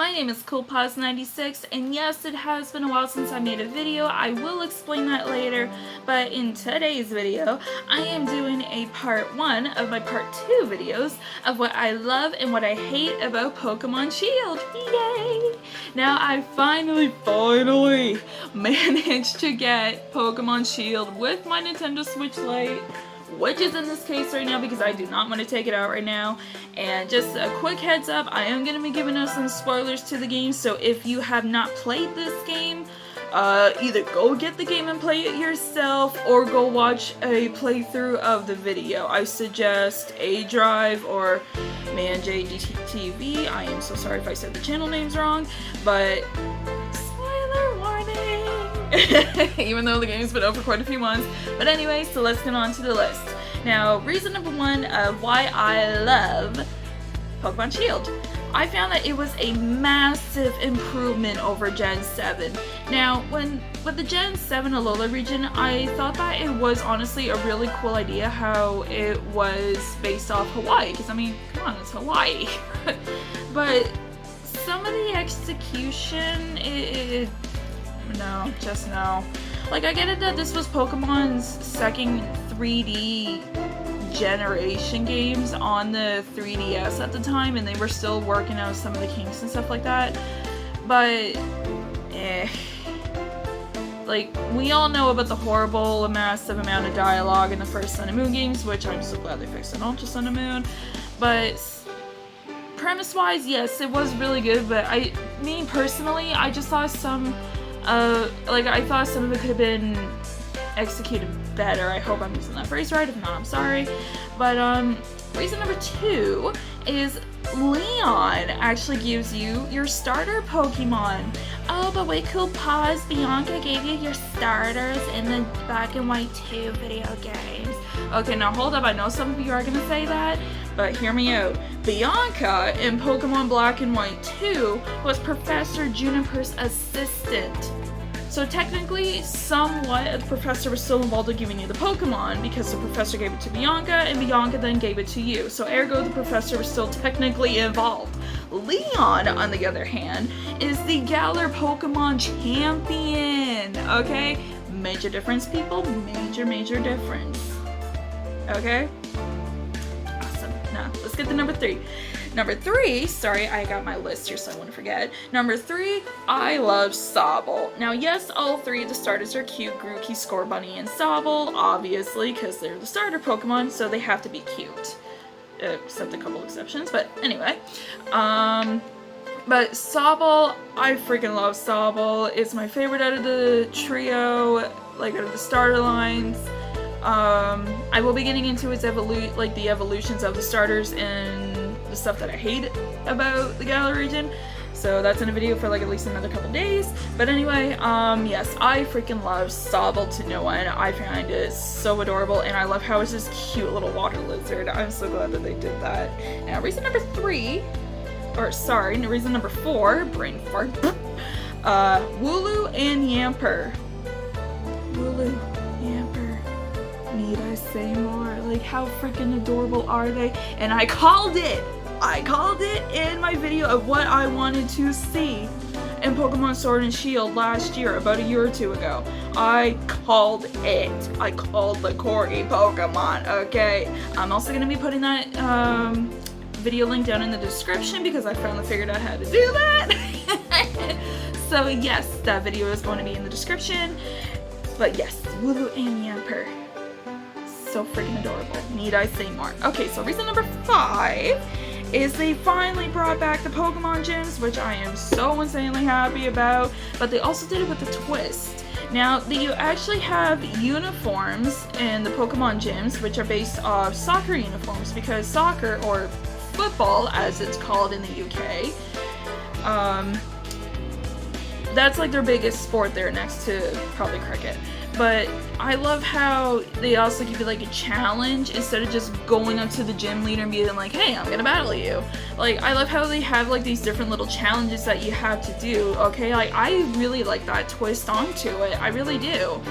My name is CoolPause96, and yes, it has been a while since I made a video. I will explain that later, but in today's video, I am doing a part 1 of my part 2 videos of what I love and what I hate about Pokemon Shield. Yay! Now, I finally managed to get Pokemon Shield with my Nintendo Switch Lite, which is in this case right now because I do not want to take it out right now. And just a quick heads up, I am going to be giving us some spoilers to the game, so if you have not played this game, either go get the game and play it yourself or go watch a playthrough of the video. I suggest A Drive or ManJDTV. I am so sorry if I said the channel names wrong, but spoiler warning! Even though the game's been out for quite a few months. But anyway, so let's get on to the list. Now, reason number 1 of why I love Pokemon Shield. I found that it was a massive improvement over Gen 7. Now, with the Gen 7 Alola region, I thought that it was honestly a really cool idea how it was based off Hawaii. Because, I mean, come on, it's Hawaii. But some of the execution, no, just no. Like, I get it that this was Pokemon's second 3D generation games on the 3DS at the time, and they were still working out some of the kinks and stuff like that. But, like, we all know about the horrible, massive amount of dialogue in the first Sun and Moon games, which I'm so glad they fixed in Ultra Sun and Moon. But premise-wise, yes, it was really good, but me personally, I just saw some I thought some of it could have been executed better. I hope I'm using that phrase right. If not, I'm sorry. But, reason number 2 is Leon actually gives you your starter Pokemon. Oh, but wait, Cool Pause, Bianca gave you your starters in the Black and White 2 video games. Okay, now hold up. I know some of you are gonna say that, but hear me out. Bianca in Pokemon Black and White 2 was Professor Juniper's assistant. So technically, somewhat, the professor was still involved in giving you the Pokemon because the professor gave it to Bianca and Bianca then gave it to you. So ergo, the professor was still technically involved. Leon, on the other hand, is the Galar Pokemon champion, okay? Major difference, people. Major difference. Okay? Awesome. Now, let's get to number 3. Number 3, sorry, I got my list here so I wouldn't forget. Number 3, I love Sobble. Now, yes, all 3 of the starters are cute. Grookey, Scorbunny, and Sobble, obviously, because they're the starter Pokemon, so they have to be cute. Except a couple exceptions, but anyway. But Sobble, I freaking love Sobble. It's my favorite out of the trio, like out of the starter lines. I will be getting into its the evolutions of the starters and the stuff that I hate about the Galar region. So that's in a video for like at least another couple days. But anyway, yes, I freaking love Sobble to no end. I find it so adorable, and I love how it's this cute little water lizard. I'm so glad that they did that. Now, reason number 4, brain fart, Wooloo and Yamper. Wooloo, Yamper, need I say more? Like, how freaking adorable are they? And I called it in my video of what I wanted to see in Pokemon Sword and Shield last year, about a year or 2 ago. I called it. I called the corgi Pokemon, okay? I'm also going to be putting that video link down in the description because I finally figured out how to do that. So yes, that video is going to be in the description. But yes, Wooloo and Yamper. So freaking adorable. Need I say more? Okay, so reason number 5 is they finally brought back the Pokemon gyms, which I am so insanely happy about, but they also did it with a twist. Now, you actually have uniforms in the Pokemon gyms, which are based off soccer uniforms, because soccer, or football as it's called in the UK, that's like their biggest sport there, next to probably cricket. But I love how they also give you like a challenge instead of just going up to the gym leader and being like, hey, I'm gonna battle you. Like, I love how they have like these different little challenges that you have to do, okay? Like, I really like that twist onto it. I really do.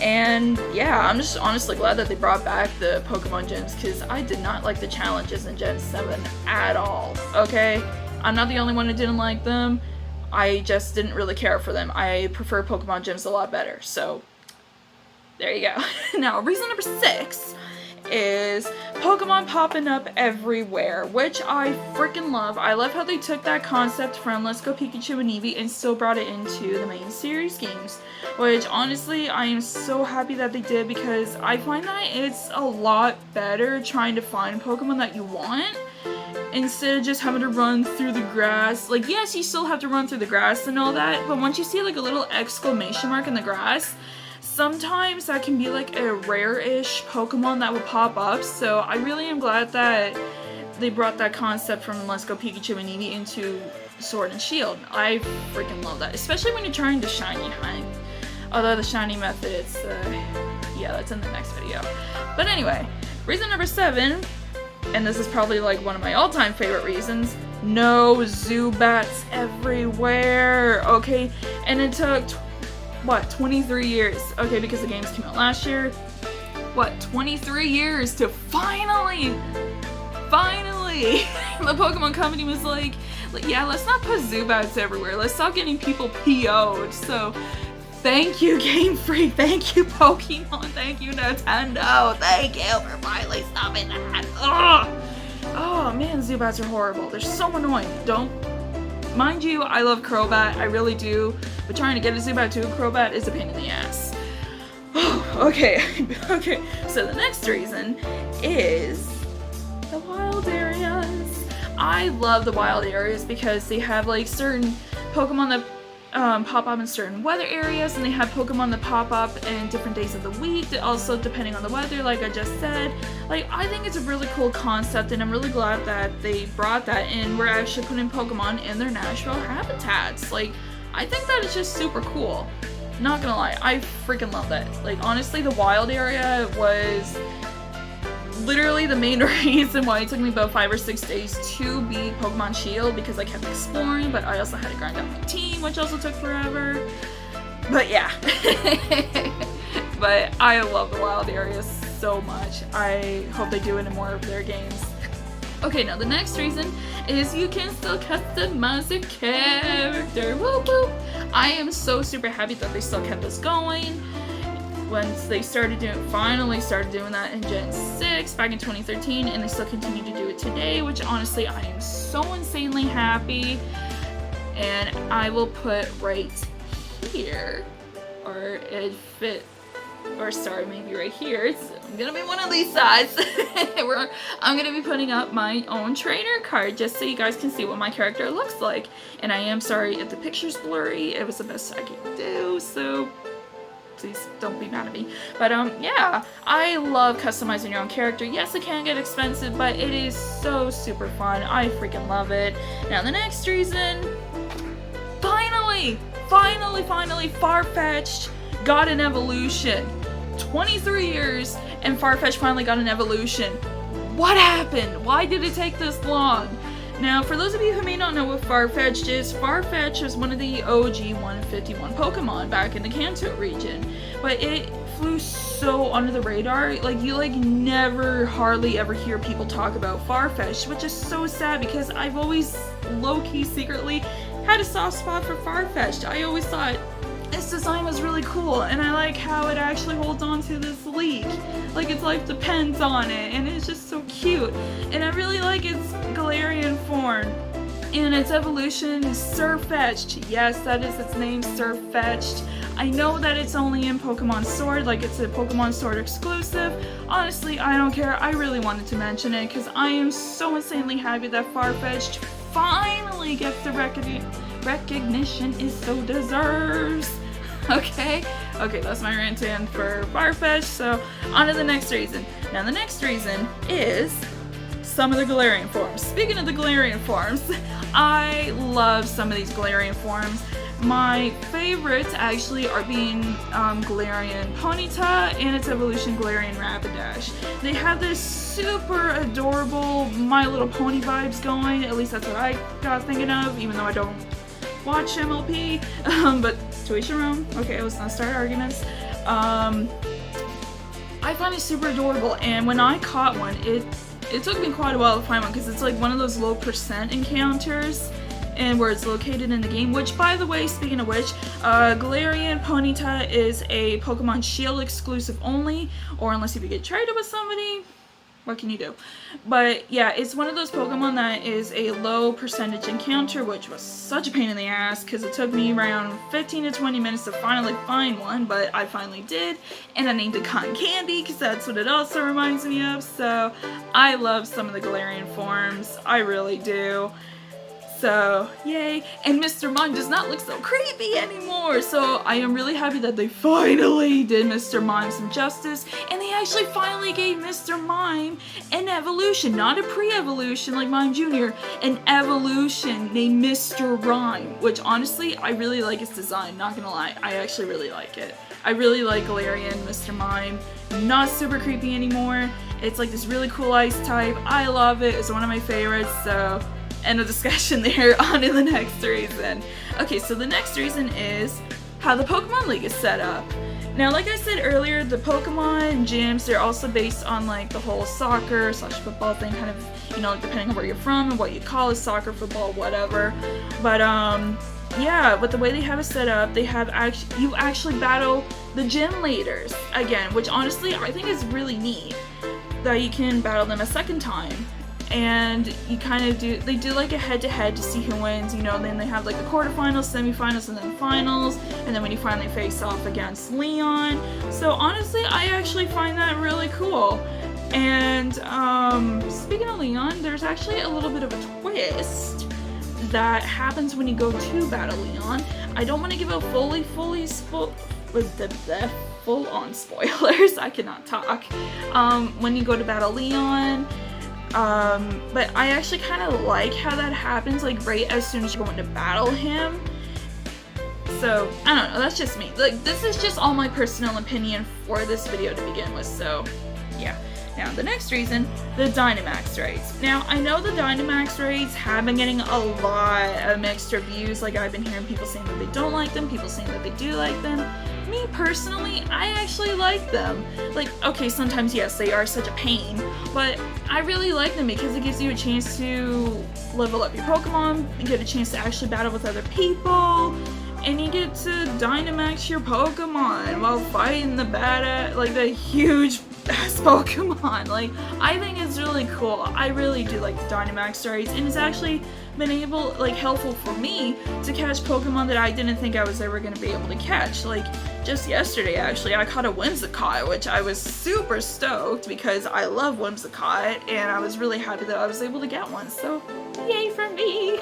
And yeah, I'm just honestly glad that they brought back the Pokemon gyms because I did not like the challenges in Gen 7 at all, okay? I'm not the only one who didn't like them. I just didn't really care for them. I prefer Pokemon gyms a lot better. So, there you go. Now, reason number 6 is Pokemon popping up everywhere, which I freaking love. I love how they took that concept from Let's Go Pikachu and Eevee and still brought it into the main series games, which honestly I am so happy that they did, because I find that it's a lot better trying to find Pokemon that you want instead of just having to run through the grass. Like, yes, you still have to run through the grass and all that, but once you see like a little exclamation mark in the grass, sometimes that can be like a rare-ish Pokemon that will pop up. So I really am glad that they brought that concept from Let's Go Pikachu and Eevee into Sword and Shield. I freaking love that, especially when you're trying to shiny hunt. Although the shiny method, it's yeah, that's in the next video. But anyway, reason number 7, and this is probably like one of my all-time favorite reasons, no Zubats everywhere. Okay, and it took what, 23 years? Okay, because the games came out last year. What, 23 years to finally, the Pokemon company was like, yeah, let's not put Zubats everywhere. Let's stop getting people PO'd. So, thank you, Game Freak. Thank you, Pokemon. Thank you, Nintendo. Thank you for finally stopping that. Ugh. Oh man, Zubats are horrible. They're so annoying. Mind you, I love Crobat, I really do, but trying to get a Zubat to a Crobat is a pain in the ass. Okay, so the next reason is the wild areas. I love the wild areas because they have like certain Pokemon that pop up in certain weather areas, and they have Pokemon that pop up in different days of the week, also depending on the weather, like I just said. Like, I think it's a really cool concept, and I'm really glad that they brought that in. We're actually putting Pokemon in their natural habitats. Like, I think that is just super cool. Not gonna lie, I freaking love that. Like, honestly, the wild area was literally the main reason why it took me about 5 or 6 days to beat Pokemon Shield, because I kept exploring, but I also had to grind out my team, which also took forever. But yeah. But I love the wild areas so much. I hope they do it in more of their games. Okay, now the next reason is you can still customize your character. Woo woo! I am so super happy that they still kept this going. Once they finally started doing that in Gen 6 back in 2013, and they still continue to do it today, which honestly I am so insanely happy. And I will put right here, or sorry, maybe right here. It's gonna be one of these sides where I'm gonna be putting up my own trainer card just so you guys can see what my character looks like. And I am sorry if the picture's blurry. It was the best I could do, so please don't be mad at me. But yeah, I love customizing your own character. Yes, it can get expensive, but it is so super fun. I freaking love it. Now the next reason, finally, Farfetch'd got an evolution. 23 years and Farfetch'd finally got an evolution. What happened? Why did it take this long? Now, for those of you who may not know what Farfetch'd is, Farfetch'd was one of the OG 151 Pokemon back in the Kanto region, but it flew so under the radar. Like, you never hardly ever hear people talk about Farfetch'd, which is so sad because I've always low-key secretly had a soft spot for Farfetch'd. I always thought its design was really cool, and I like how it actually holds on to this leak. Like, its life depends on it, and it's just so cute. And I really like its Galarian form. And its evolution is Surfetch'd. Yes, that is its name, Surfetch'd. I know that it's only in Pokemon Sword, like it's a Pokemon Sword exclusive. Honestly, I don't care. I really wanted to mention it because I am so insanely happy that Farfetch'd finally gets the recognition it so deserves. Okay, that's my rant in for Farfetch'd, so on to the next reason. Now the next reason is some of the Galarian forms. Speaking of the Galarian forms, I love some of these Galarian forms. My favorites actually are being Galarian Ponyta and its evolution Galarian Rapidash. They have this super adorable My Little Pony vibes going, at least that's what I got thinking of, even though I don't watch MLP, but to each your own. Okay, let's not start arguments. I find it super adorable, and when I caught one, it it took me quite a while to find one because it's like one of those low percent encounters and where it's located in the game, which, by the way, speaking of which, Galarian Ponyta is a Pokemon Shield exclusive only, or unless if you get traded with somebody, what can you do? But yeah, it's one of those Pokemon that is a low percentage encounter, which was such a pain in the ass because it took me around 15 to 20 minutes to finally find one, but I finally did, and I named it Cotton Candy because that's what it also reminds me of. So I love some of the Galarian forms, I really do. So, yay. And Mr. Mime does not look so creepy anymore. So I am really happy that they finally did Mr. Mime some justice. And they actually finally gave Mr. Mime an evolution. Not a pre-evolution like Mime Jr. An evolution named Mr. Rhyme. Which honestly, I really like his design. Not gonna lie. I actually really like it. I really like Galarian Mr. Mime. Not super creepy anymore. It's like this really cool ice type. I love it. It's one of my favorites. So end of discussion there. On to the next reason. Okay, so the next reason is how the Pokemon League is set up. Now, like I said earlier, the Pokemon gyms, they're also based on like the whole soccer / football thing, kind of, you know, depending on where you're from and what you call it, soccer, football, whatever. But yeah, but the way they have it set up, they have you actually battle the gym leaders again, which honestly I think is really neat that you can battle them a second time. And you kind of they do like a head-to-head to see who wins, you know, and then they have like the quarterfinals, semifinals, and then finals, and then when you finally face off against Leon. So honestly, I actually find that really cool. And speaking of Leon, there's actually a little bit of a twist that happens when you go to battle Leon. I don't want to give out full-on spoilers. I cannot talk. When you go to battle Leon, but I actually kind of like how that happens, like right as soon as you're going to battle him. So I don't know, that's just me. Like, this is just all my personal opinion for this video to begin with. So yeah. Now the next reason, the Dynamax raids. Now I know the Dynamax raids have been getting a lot of mixed reviews. Like, I've been hearing people saying that they don't like them, people saying that they do like them. Me personally, I actually like them. Like, okay, sometimes yes, they are such a pain, but I really like them because it gives you a chance to level up your Pokemon, and get a chance to actually battle with other people, and you get to Dynamax your Pokemon while fighting the the huge ass Pokemon. Like, I think it's really cool. I really do like the Dynamax raids, and it's actually been helpful for me to catch Pokemon that I didn't think I was ever going to be able to catch. Like, just yesterday actually, I caught a Whimsicott, which I was super stoked because I love Whimsicott, and I was really happy that I was able to get one, so yay for me!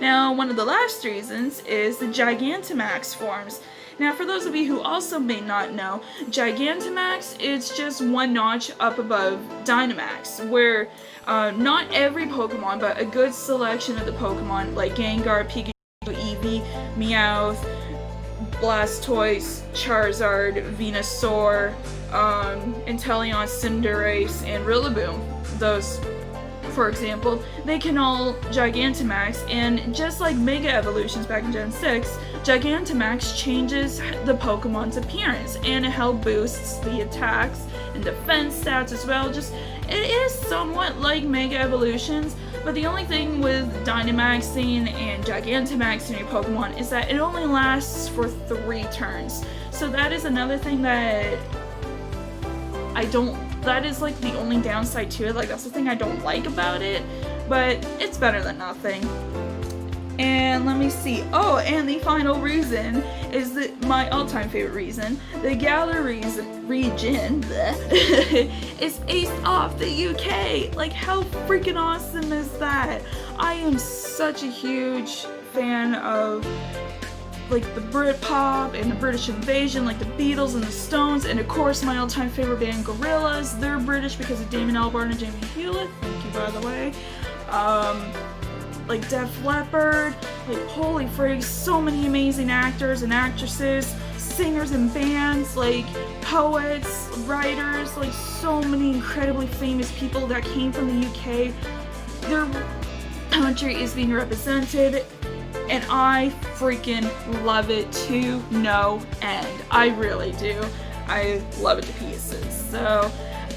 Now, one of the last reasons is the Gigantamax forms. Now, for those of you who also may not know, Gigantamax is just one notch up above Dynamax, where not every Pokemon, but a good selection of the Pokemon, like Gengar, Pikachu, Eevee, Meowth, Blastoise, Charizard, Venusaur, Inteleon, Cinderace, and Rillaboom, those, for example, they can all Gigantamax, and just like Mega Evolutions back in Gen 6, Gigantamax changes the Pokemon's appearance, and it helps boosts the attacks and defense stats as well. Just, it is somewhat like Mega Evolutions, but the only thing with Dynamaxing and Gigantamaxing your Pokemon is that it only lasts for 3 turns. So that is another thing that that is like the only downside to it. Like, that's the thing I don't like about it, but it's better than nothing. And let me see. Oh, and the final reason is that my all-time favorite reason, the Galar region is based off the UK. Like, how freaking awesome is that? I am such a huge fan of like the Britpop and the British invasion, like the Beatles and the Stones, and of course my all-time favorite band, Gorillaz. They're British because of Damon Albarn and Jamie Hewlett. Thank you, by the way. Like Def Leppard, like holy frig, so many amazing actors and actresses, singers and bands, like poets, writers, like so many incredibly famous people that came from the UK. Their country is being represented, and I freaking love it to no end. I really do. I love it to pieces. So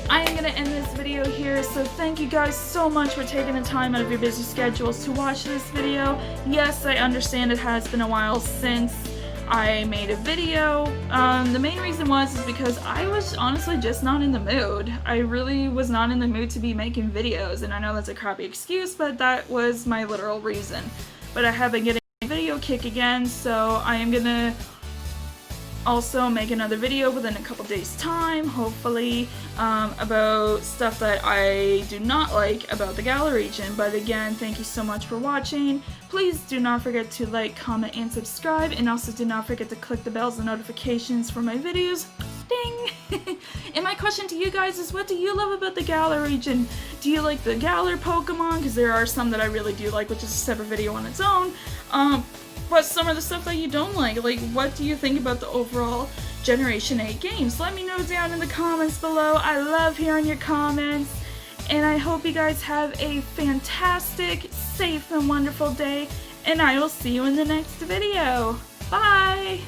I am going to end this video here, so thank you guys so much for taking the time out of your busy schedules to watch this video. Yes, I understand it has been a while since I made a video. The main reason is because I was honestly just not in the mood. I really was not in the mood to be making videos, and I know that's a crappy excuse, but that was my literal reason. But I have been getting a video kick again, so I am gonna also make another video within a couple days time, hopefully, about stuff that I do not like about the Galar region. But again, thank you so much for watching. Please do not forget to like, comment, and subscribe, and also do not forget to click the bells and notifications for my videos. Ding! And my question to you guys is, what do you love about the Galar region? Do you like the Galar Pokemon? Because there are some that I really do like, which is a separate video on its own. What's some of the stuff that you don't like? Like, what do you think about the overall Generation 8 games? Let me know down in the comments below. I love hearing your comments. And I hope you guys have a fantastic, safe, and wonderful day. And I will see you in the next video. Bye!